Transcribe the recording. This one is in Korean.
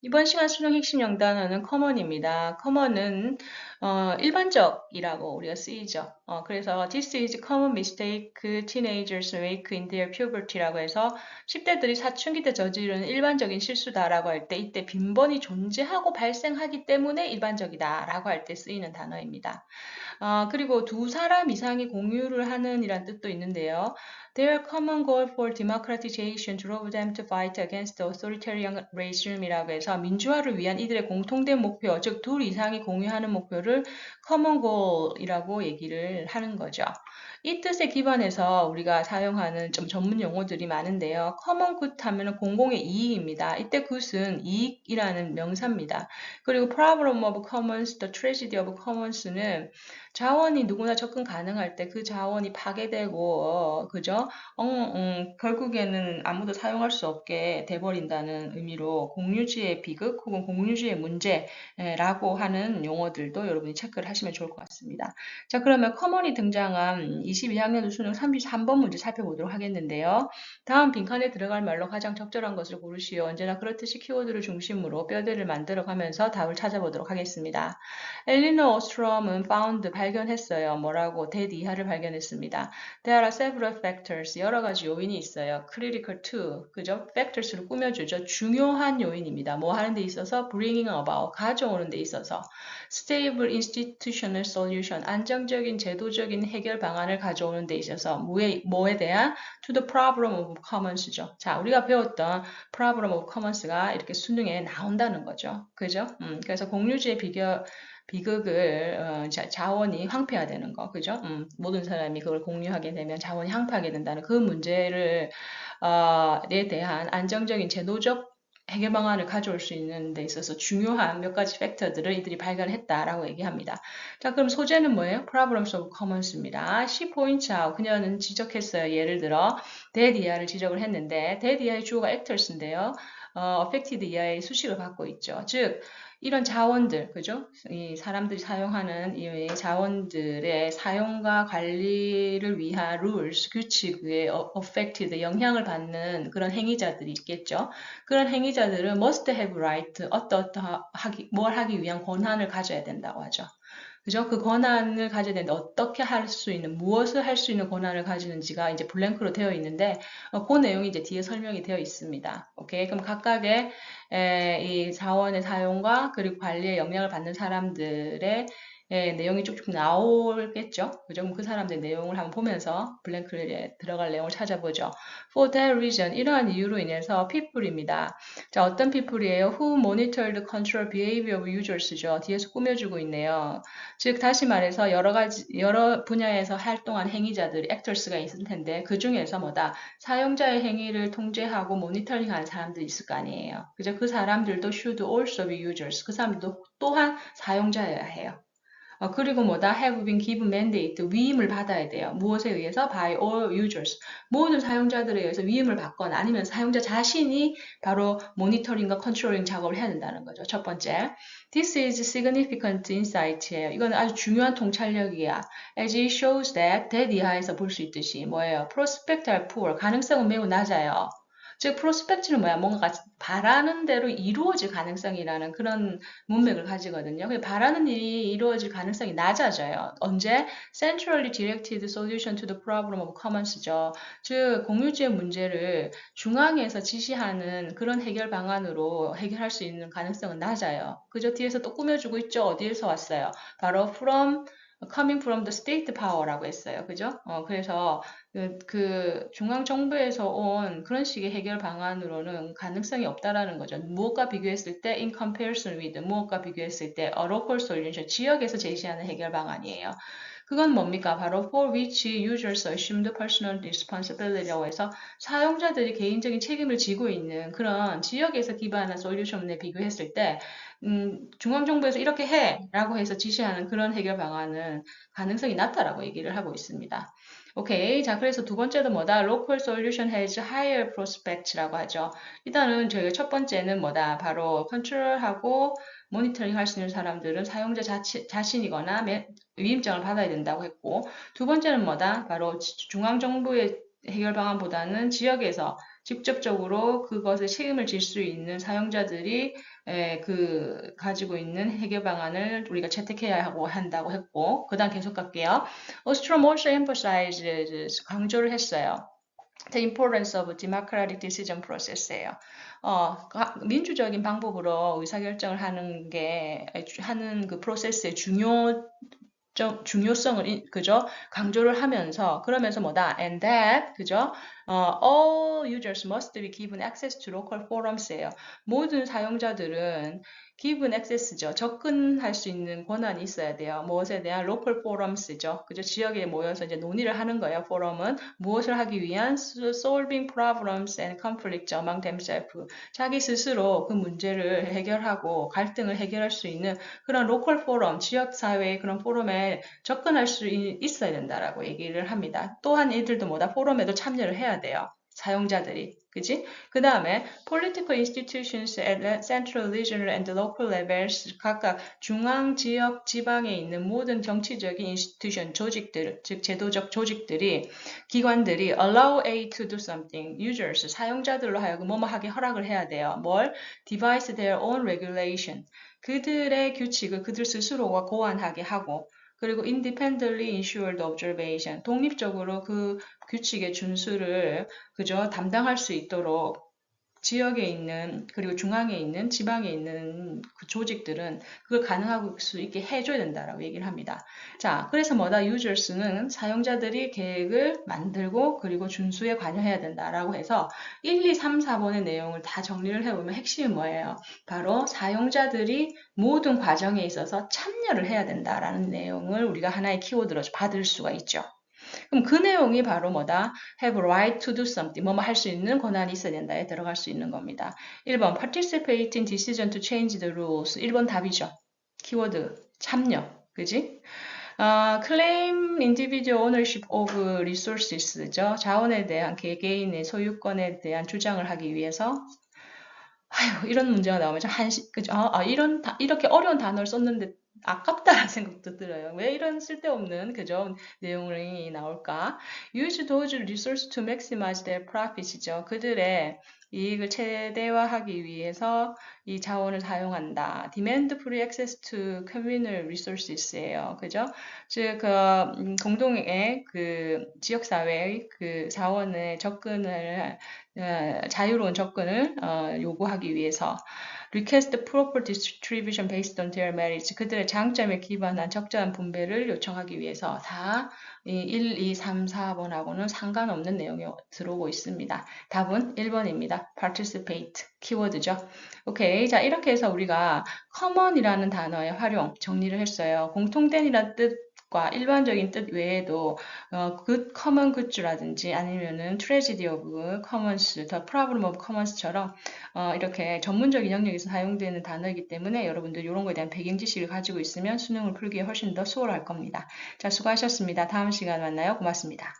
이번 시간 수능 핵심 영단어는 common입니다. common은 일반적이라고 우리가 쓰이죠. 그래서 this is common mistake teenagers make in their puberty라고 해서 10대들이 사춘기 때 저지르는 일반적인 실수다라고 할 때 이때 빈번히 존재하고 발생하기 때문에 일반적이다라고 할 때 쓰이는 단어입니다. 그리고 두 사람 이상이 공유를 하는 이란 뜻도 있는데요. Their common goal for democratization drove them to fight against the authoritarian regime이라고 해서 민주화를 위한 이들의 공통된 목표, 즉 둘 이상이 공유하는 목표를 common goal이라고 얘기를 하는 거죠. 이 뜻에 기반해서 우리가 사용하는 좀 전문 용어들이 많은데요. common good 하면 공공의 이익입니다. 이때 good은 이익이라는 명사입니다. 그리고 problem of commons, the tragedy of commons는 자원이 누구나 접근 가능할 때 그 자원이 파괴되고, 그죠? 결국에는 아무도 사용할 수 없게 돼버린다는 의미로 공유지의 비극 혹은 공유지의 문제라고 하는 용어들도 여러분이 체크를 하시면 좋을 것 같습니다. 자, 그러면 커먼이 등장한 22학년 수능 33번 문제 살펴보도록 하겠는데요. 다음 빈칸에 들어갈 말로 가장 적절한 것을 고르시오. 언제나 그렇듯이 키워드를 중심으로 뼈대를 만들어가면서 답을 찾아보도록 하겠습니다. 엘리너 오스트롬은 found 발견했어요. 뭐라고? 대디 이하를 발견했습니다. There are several factors. 여러 가지 요인이 있어요. Critical to. 그죠? factors를 꾸며주죠. 중요한 요인입니다. 뭐 하는 데 있어서 bringing about. 가져오는 데 있어서. Stable institutional solution. 안정적인 제도적인 해결 방안을 가져오는 데 있어서. 뭐에 대한? To the problem of commons죠. 자, 우리가 배웠던 problem of commons가 이렇게 수능에 나온다는 거죠. 그죠? 그래서 공유지의 비극을 자원이 황폐화되는 거, 그죠? 모든 사람이 그걸 공유하게 되면 자원이 황폐하게 된다는 그 문제를 에 대한 안정적인 제도적 해결 방안을 가져올 수 있는 데 있어서 중요한 몇 가지 팩터들을 이들이 발견했다라고 얘기합니다. 자, 그럼 소재는 뭐예요? Problems of Commons입니다. She points out, 그녀는 지적했어요. 예를 들어, that 이하를 지적을 했는데, that 이하의 주어가 actors인데요. affected 이하의 수식을 갖고 있죠. 즉, 이런 자원들, 그죠? 이 사람들이 사용하는 이 자원들의 사용과 관리를 위한 rules, 규칙에 affected, 영향을 받는 그런 행위자들이 있겠죠. 그런 행위자들은 must have right, 뭘 하기 위한 권한을 가져야 된다고 하죠. 그죠? 그 권한을 가져야 되는데 어떻게 할 수 있는, 무엇을 할 수 있는 권한을 가지는지가 이제 블랭크로 되어 있는데 그 내용이 이제 뒤에 설명이 되어 있습니다. 오케이? 그럼 각각의 이 자원의 사용과 그리고 관리에 영향을 받는 사람들의 내용이 쭉쭉 나오겠죠. 그죠? 그럼 그 사람들의 내용을 한번 보면서 블랭크에 들어갈 내용을 찾아보죠. For that reason, 이러한 이유로 인해서 people입니다. 자, 어떤 people이에요? Who monitor the control behavior of users죠. 뒤에서 꾸며주고 있네요. 즉, 다시 말해서 여러 분야에서 활동한 행위자들이 actors가 있을 텐데, 그 중에서 뭐다? 사용자의 행위를 통제하고 모니터링하는 사람들이 있을 거 아니에요. 그죠? 그 사람들도 should also be users. 그 사람들도 또한 사용자여야 해요. 그리고 뭐다? have been given mandate. 위임을 받아야 돼요. 무엇에 의해서? by all users. 모든 사용자들에 의해서 위임을 받거나 아니면 사용자 자신이 바로 모니터링과 컨트롤링 작업을 해야 된다는 거죠. 첫 번째. This is significant insight예요. 이건 아주 중요한 통찰력이야. As it shows that 이하에서 볼 수 있듯이 뭐예요? prospect are poor. 가능성은 매우 낮아요. 즉, 프로스펙트는 뭐야? 뭔가가 바라는 대로 이루어질 가능성이라는 그런 문맥을 가지거든요. 바라는 일이 이루어질 가능성이 낮아져요. 언제? Centrally directed solution to the problem of commons죠. 즉, 공유지의 문제를 중앙에서 지시하는 그런 해결 방안으로 해결할 수 있는 가능성은 낮아요. 그죠? 뒤에서 또 꾸며주고 있죠? 어디에서 왔어요? 바로 coming from the state power라고 했어요. 그죠? 그래서 그 중앙정부에서 온 그런 식의 해결 방안으로는 가능성이 없다라는 거죠. 무엇과 비교했을 때 in comparison with, 무엇과 비교했을 때 a local solution, 지역에서 제시하는 해결 방안이에요. 그건 뭡니까? 바로 for which users assumed personal responsibility라고 해서 사용자들이 개인적인 책임을 지고 있는 그런 지역에서 기반한 솔루션에 비교했을 때 중앙정부에서 이렇게 해! 라고 해서 지시하는 그런 해결 방안은 가능성이 낮다라고 얘기를 하고 있습니다. 오케이. 자, 그래서 두 번째도 뭐다? Local solution has higher prospect라고 하죠. 일단은 저희가 첫 번째는 뭐다? 바로 컨트롤하고 모니터링 할 수 있는 사람들은 사용자 자신이거나 위임장을 받아야 된다고 했고, 두 번째는 뭐다? 바로 중앙정부의 해결 방안보다는 지역에서 직접적으로 그것에 책임을 질 수 있는 사용자들이 가지고 있는 해결 방안을 우리가 채택해야 하고 한다고 했고, 그 다음 계속 갈게요. Ostrom also emphasizes, 강조를 했어요. The importance of democratic decision process예요. 민주적인 방법으로 의사결정을 하는 그 프로세스의 중요성을 그죠? 강조를 하면서 그러면서 뭐다? And that 그죠? All users must be given access to local forums예요. 모든 사용자들은 given access죠. 접근할 수 있는 권한이 있어야 돼요. 무엇에 대한 local forums죠. 그죠? 지역에 모여서 이제 논의를 하는 거예요. 포럼은 무엇을 하기 위한 solving problems and conflicts among themselves. 자기 스스로 그 문제를 해결하고 갈등을 해결할 수 있는 그런 로컬 포럼, 지역 사회의 그런 포럼에 접근할 수 있어야 된다라고 얘기를 합니다. 또한 이들도 뭐다? 포럼에도 참여를 해야 돼요. 사용자들이. 그지? 그 다음에 political institutions at central, regional and local levels 각각 중앙, 지역, 지방에 있는 모든 정치적인 institution, 조직들, 즉 제도적 조직들이 기관들이 allow A to do something, users, 사용자들로 하여금 뭐뭐 하게 허락을 해야 돼요. 뭘? devise their own regulation. 그들의 규칙을 그들 스스로가 고안하게 하고 그리고 independently ensured observation, 독립적으로 그 규칙의 준수를 그저 담당할 수 있도록 지역에 있는 그리고 중앙에 있는 지방에 있는 그 조직들은 그걸 가능할 수 있게 해줘야 된다라고 얘기를 합니다. 자, 그래서 뭐다? users는 사용자들이 계획을 만들고 그리고 준수에 관여해야 된다라고 해서 1, 2, 3, 4번의 내용을 다 정리를 해보면 핵심이 뭐예요? 바로 사용자들이 모든 과정에 있어서 참여를 해야 된다라는 내용을 우리가 하나의 키워드로 받을 수가 있죠. 그럼 그 내용이 바로 뭐다? have a right to do something. 뭐뭐 할 수 있는 권한이 있어야 된다에 들어갈 수 있는 겁니다. 1번 participate in decision to change the rules. 1번 답이죠. 키워드 참여. 그지? claim individual ownership of resources죠. 자원에 대한 개개인의 소유권에 대한 주장을 하기 위해서 아휴, 이런 문제가 나오면 참 그죠? 이렇게 어려운 단어를 썼는데 아깝다는 생각도 들어요. 왜 이런 쓸데없는 그죠? 내용이 나올까? Use those resources to maximize their profit이죠. 그들의 이익을 최대화하기 위해서 이 자원을 사용한다. Demand free access to communal resources예요. 그죠? 즉, 공동의 그 지역사회의 그 자원의 자유로운 접근을 요구하기 위해서 request proper distribution based on their merits. 그들의 장점에 기반한 적절한 분배를 요청하기 위해서 다 1, 2, 3, 4번하고는 상관없는 내용이 들어오고 있습니다. 답은 1번입니다. participate 키워드죠. 오케이. 자, 이렇게 해서 우리가 common이라는 단어의 활용 정리를 했어요. 공통된이라는 뜻과 일반적인 뜻 외에도 good common good라든지 아니면은 tragedy of commons, the problem of commons처럼 이렇게 전문적인 영역에서 사용되는 단어이기 때문에 여러분들 이런 거에 대한 배경 지식을 가지고 있으면 수능을 풀기에 훨씬 더 수월할 겁니다. 자, 수고하셨습니다. 다음 시간에 만나요. 고맙습니다.